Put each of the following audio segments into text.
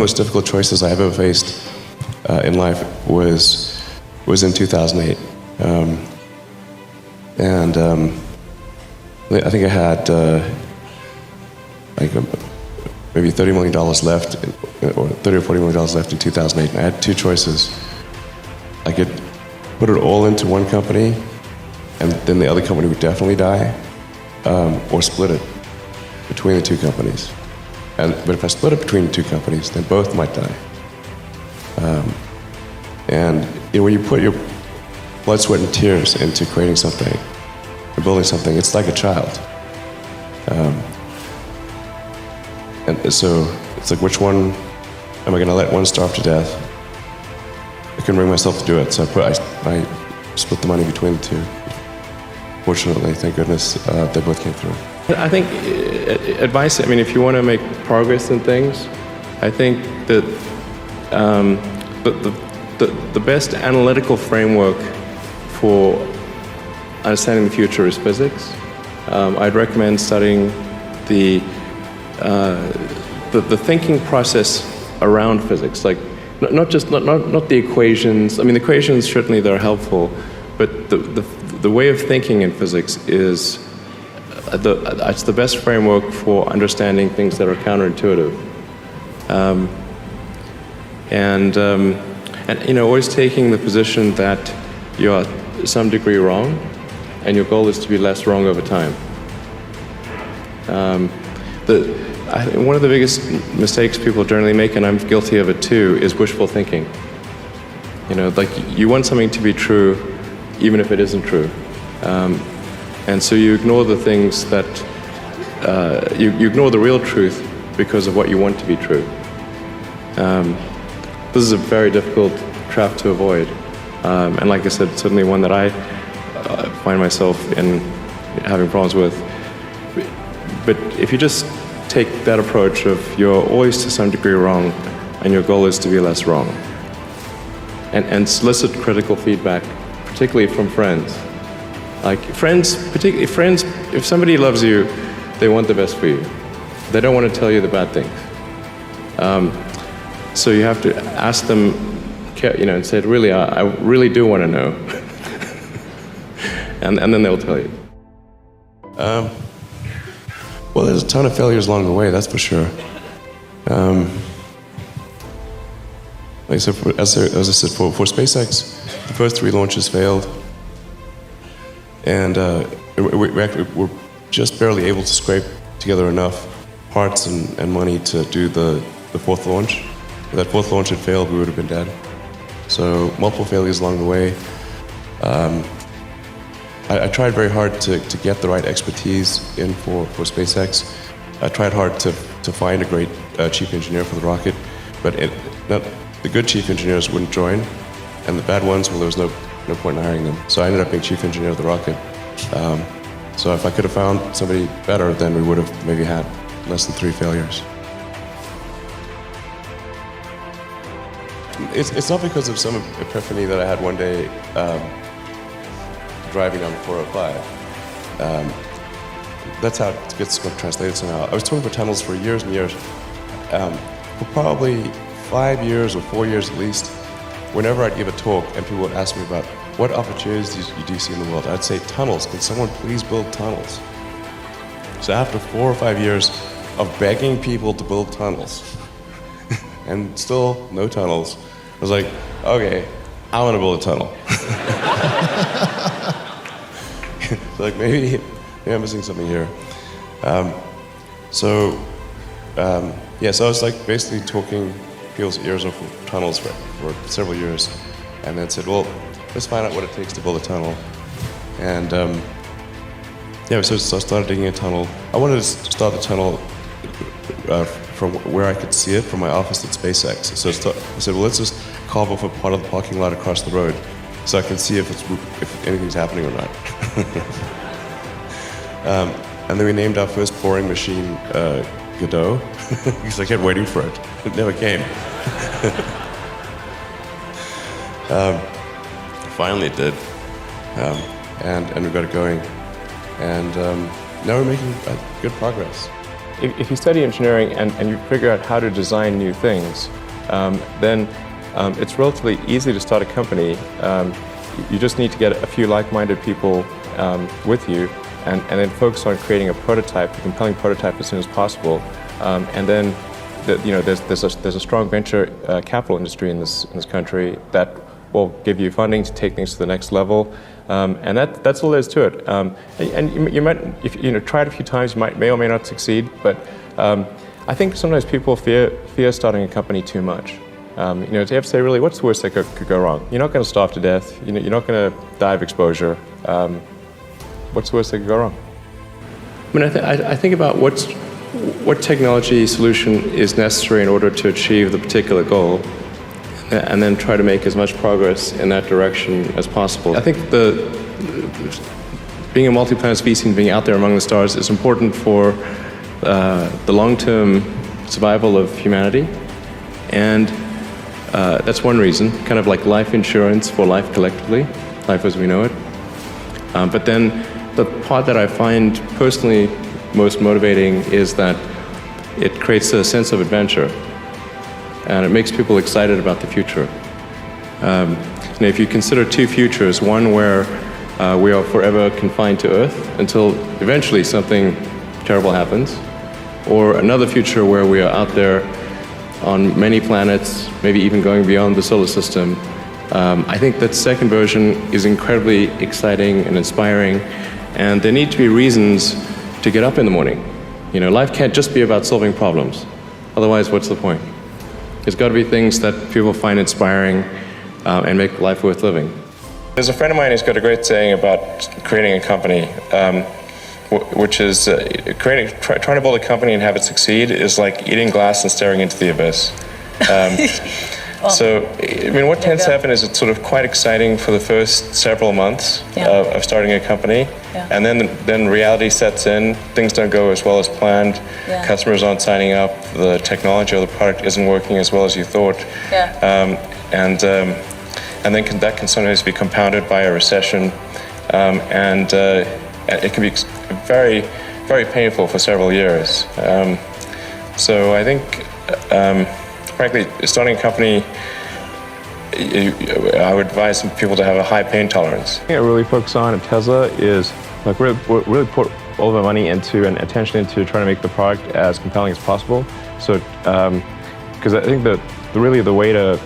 most difficult choices I ever faced in life was in 2008. I think I had maybe $30 million left, or $30 or $40 million left in 2008. And I had two choices. I could put it all into one company, and then the other company would definitely die, or split it between the two companies. But if I split it between the two companies, then both might die. And when you put your blood, sweat, and tears into creating something, or building something, it's like a child. And so it's like, which one am I going to let one starve to death? I couldn't bring myself to do it, so I split the money between the two. Fortunately, thank goodness, they both came through. I think advice, I mean, if you want to make progress in things, I think that the best analytical framework for understanding the future is physics. I'd recommend studying the thinking process around physics, like not the equations. I mean, the equations certainly they're helpful, but the way of thinking in physics is it's the best framework for understanding things that are counterintuitive. And always taking the position that you're to some degree wrong, and your goal is to be less wrong over time. I think one of the biggest mistakes people generally make, and I'm guilty of it too, is wishful thinking. Like you want something to be true, even if it isn't true. And so you ignore the things that, you ignore the real truth because of what you want to be true. This is a very difficult trap to avoid. And like I said, certainly one that I find myself in having problems with. But if you just take that approach of you're always to some degree wrong, and your goal is to be less wrong, and solicit critical feedback, particularly from friends. Like particularly friends, if somebody loves you, they want the best for you. They don't want to tell you the bad things. So you have to ask them, and say, really, I really do want to know. and then they'll tell you. Well, there's a ton of failures along the way, that's for sure. Like I said, as I said, for SpaceX, the first 3 launches failed. And we're just barely able to scrape together enough parts and money to do the 4th launch. If that 4th launch had failed, we would have been dead. So multiple failures along the way. I tried very hard to get the right expertise in for SpaceX. I tried hard to find a great chief engineer for the rocket, but the good chief engineers wouldn't join, and the bad ones, well, there was no point in hiring them. So I ended up being chief engineer of the rocket. So if I could have found somebody better, then we would have maybe had less than 3 failures. It's not because of some epiphany that I had one day driving on the 405. That's how it gets translated somehow. I was touring for tunnels for years and years. For probably 5 years or 4 years at least, whenever I'd give a talk and people would ask me about what opportunities do you see in the world, I'd say tunnels. Can someone please build tunnels? So after 4 or 5 years of begging people to build tunnels, and still no tunnels, I was like, okay, I want to build a tunnel. So like maybe I'm missing something here. So I was like basically talking people's ears off for tunnels for several years, and then said, well, let's find out what it takes to build a tunnel. And so I started digging a tunnel. I wanted to start the tunnel from where I could see it from my office at SpaceX. So I said, well, let's just carve off a part of the parking lot across the road so I can see if anything's happening or not. And then we named our first boring machine Godot, because I kept waiting for it. It never came. Finally it did. And we got it going. And now we're making good progress. if you study engineering and you figure out how to design new things, then it's relatively easy to start a company. You just need to get a few like-minded people with you, and then focus on creating a prototype, a compelling prototype, as soon as possible. And then, there's a strong venture capital industry in this country that will give you funding to take things to the next level, and that's all there is to it. And you might, if try it a few times, you may or may not succeed. But I think sometimes people fear starting a company too much. You have to say, really, what's the worst that could go wrong? You're not going to starve to death. You're not going to die of exposure. What's the worst that could go wrong? I mean, I think about what technology solution is necessary in order to achieve the particular goal, and then try to make as much progress in that direction as possible. I think being a multi-planet species and being out there among the stars is important for the long-term survival of humanity, and that's one reason, kind of like life insurance for life collectively, life as we know it. But then the part that I find personally most motivating is that it creates a sense of adventure, and it makes people excited about the future. And if you consider two futures, one where we are forever confined to Earth until eventually something terrible happens, or another future where we are out there on many planets, maybe even going beyond the solar system, I think that second version is incredibly exciting and inspiring, and there need to be reasons to get up in the morning. Life can't just be about solving problems. Otherwise, what's the point? There's got to be things that people find inspiring and make life worth living. There's a friend of mine who's got a great saying about creating a company, which is trying to build a company and have it succeed is like eating glass and staring into the abyss. So, what tends to happen is it's sort of quite exciting for the first several months of starting a company, and then reality sets in. Things don't go as well as planned. Customers aren't signing up. The technology or the product isn't working as well as you thought, and then that can sometimes be compounded by a recession, and it can be very, very painful for several years. So I think. Frankly, starting a company, I would advise people to have a high pain tolerance. The thing I really focus on at Tesla is like really put all of our money into and attention into trying to make the product as compelling as possible. So, because I think that really the way to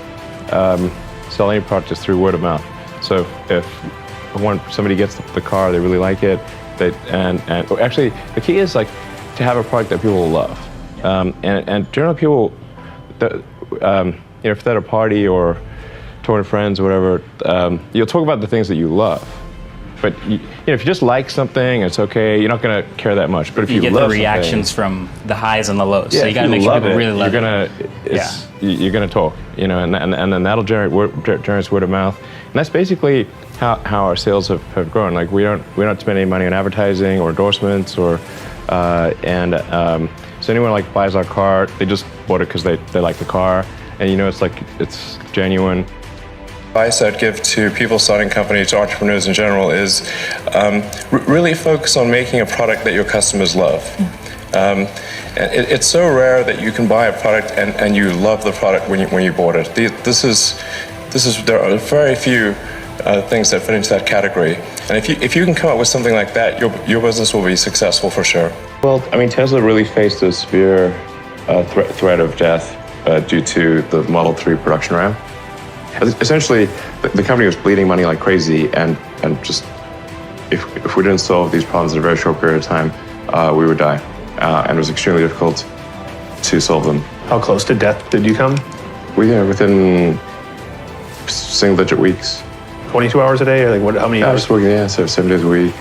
sell any product is through word of mouth. So if somebody gets the car, they really like it, and actually the key is like to have a product that people will love, and generally people. If they're at a party or touring with friends or whatever, you'll talk about the things that you love. But if you just like something, it's okay. You're not going to care that much. But if you get love the reactions from the highs and the lows, so you got to make sure people really love it. You're gonna talk, and then that'll generates word of mouth, and that's basically how our sales have grown. Like we don't spend any money on advertising or endorsements or so anyone like buys our car, they just bought it because they like the car, and it's genuine. Advice I'd give to people starting companies, to entrepreneurs in general, is really focus on making a product that your customers love. It's so rare that you can buy a product and you love the product when you bought it. There are very few things that fit into that category, and if you can come up with something like that, your business will be successful for sure. Well, Tesla really faced a severe threat of death due to the Model 3 production ramp. Essentially, the company was bleeding money like crazy, and just if we didn't solve these problems in a very short period of time, we would die, and it was extremely difficult to solve them. How close to death did you come? Within single-digit weeks. 22 hours a day, or how many I hours? was working, so 7 days a week,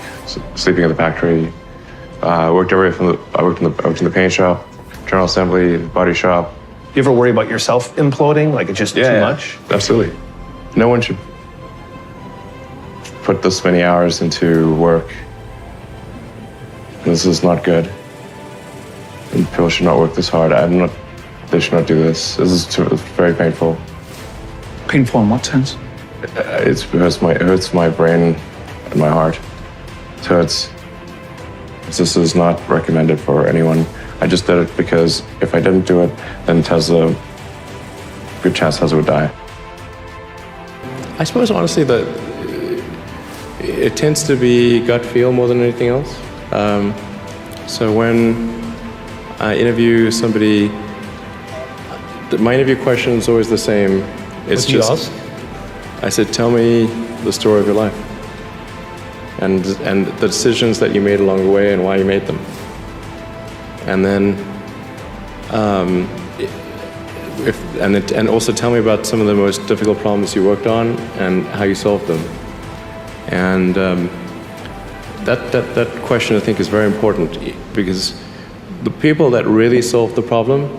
sleeping in the factory. I worked in the paint shop, general assembly, body shop. Do you ever worry about yourself imploding? Like it's just too much? Absolutely. No one should put this many hours into work. This is not good. And people should not work this hard. They should not do this. This is very painful. Painful in what sense? It hurts my brain and my heart. It hurts. This is not recommended for anyone I just did it because if I didn't do it, then Tesla, good chance Tesla would die. I suppose honestly that it tends to be gut feel more than anything else. So when I interview somebody, my interview question is always the same. It's What do you ask? I said, tell me the story of your life and the decisions that you made along the way and why you made them. And then, and also tell me about some of the most difficult problems you worked on and how you solved them. And that question I think is very important because the people that really solve the problem,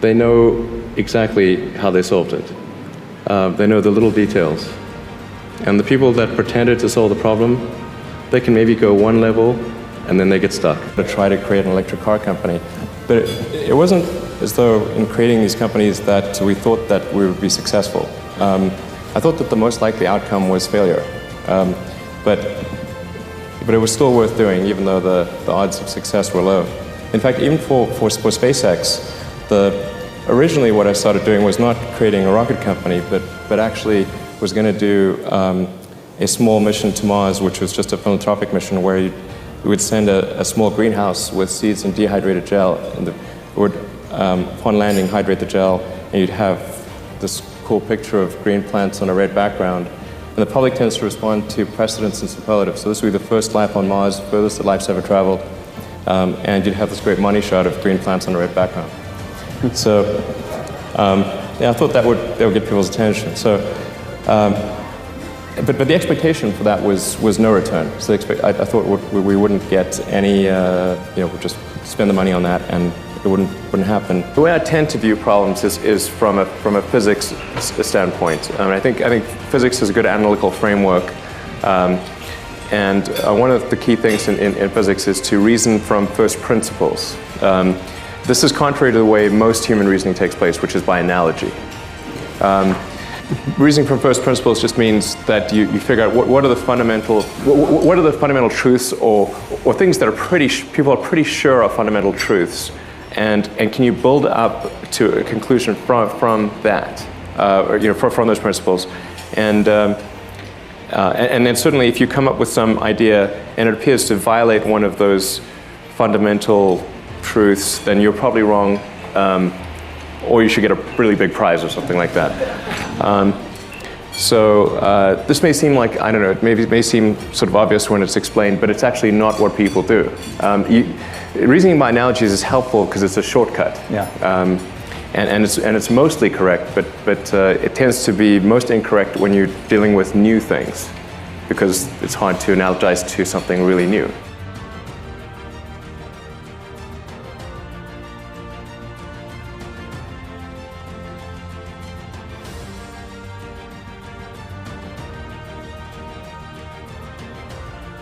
they know exactly how they solved it. They know the little details. And the people that pretended to solve the problem, they can maybe go one level and then they get stuck. To try to create an electric car company. But it wasn't as though in creating these companies that we thought that we would be successful. I thought that the most likely outcome was failure. But it was still worth doing, even though the odds of success were low. In fact, even for SpaceX, originally what I started doing was not creating a rocket company, but actually was going to do a small mission to Mars, which was just a philanthropic mission where you would send a small greenhouse with seeds and dehydrated gel, and it would, upon landing, hydrate the gel, and you'd have this cool picture of green plants on a red background. And the public tends to respond to precedents and superlatives. So this would be the first life on Mars, furthest that life's ever traveled, and you'd have this great money shot of green plants on a red background. So, yeah, I thought that would get people's attention. So, but the expectation for that was no return. So I thought we wouldn't get any, we'd just spend the money on that and it wouldn't happen. The way I tend to view problems is from a physics standpoint. I think physics is a good analytical framework. And one of the key things in physics is to reason from first principles. This is contrary to the way most human reasoning takes place, which is by analogy. Reasoning from first principles just means that you figure out what are the fundamental truths or things that people are pretty sure are fundamental truths, and can you build up to a conclusion from that, from those principles, and then certainly if you come up with some idea and it appears to violate one of those fundamental truths, then you're probably wrong, or you should get a really big prize or something like that. This may seem like, I don't know, it may seem sort of obvious when it's explained, but it's actually not what people do. Reasoning by analogies is helpful because it's a shortcut. Yeah. And it's mostly correct, but it tends to be most incorrect when you're dealing with new things because it's hard to analogize to something really new.